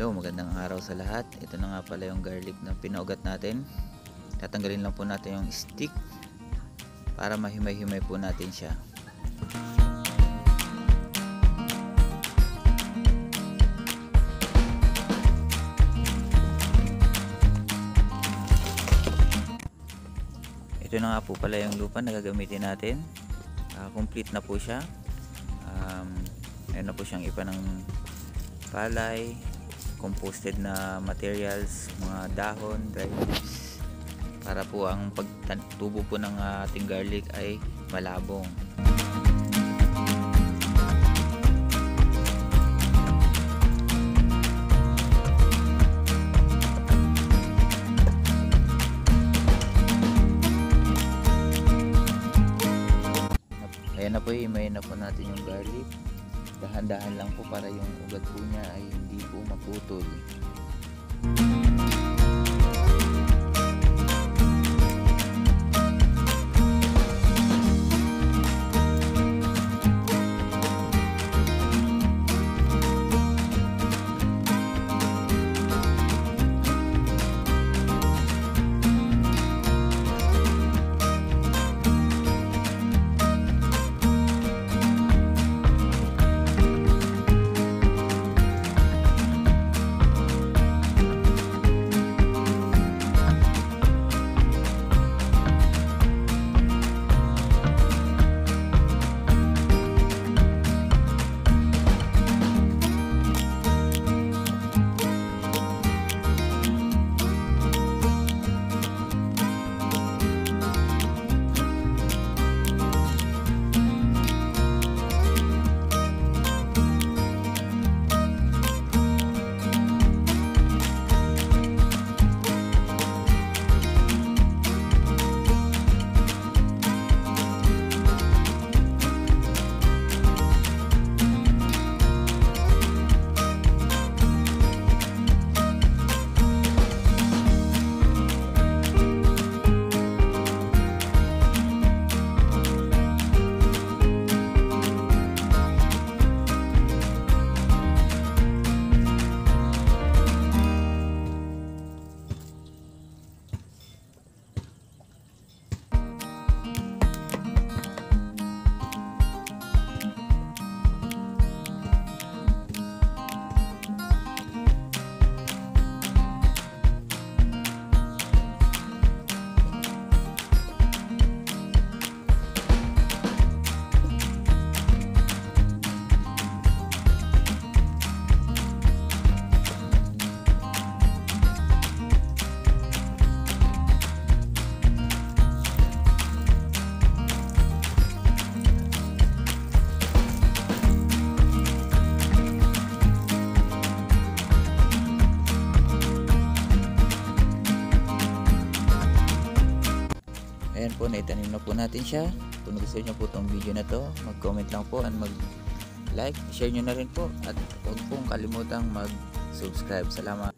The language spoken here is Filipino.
Hello, magandang araw sa lahat. Ito na nga pala yung garlic na pinaugat natin. Tatanggalin lang po natin yung stick para mahimay-himay po natin siya. Ito na nga po pala yung lupa na gagamitin natin. Complete na po siya. Ayun na po siyang ipa ng palay, composted na materials, mga dahon, dry leaves, para po ang pagtubo po ng ating garlic ay malabong. Ayan na po, imayin na po natin yung garlic. Dahan-dahan lang po para yung ugat po niya ay hindi po maputol. Ayan po, naitanim na po natin siya. Kung gusto nyo po itong video na to, mag-comment lang po and mag-like. Share nyo na rin po. At huwag pong kalimutang mag-subscribe. Salamat!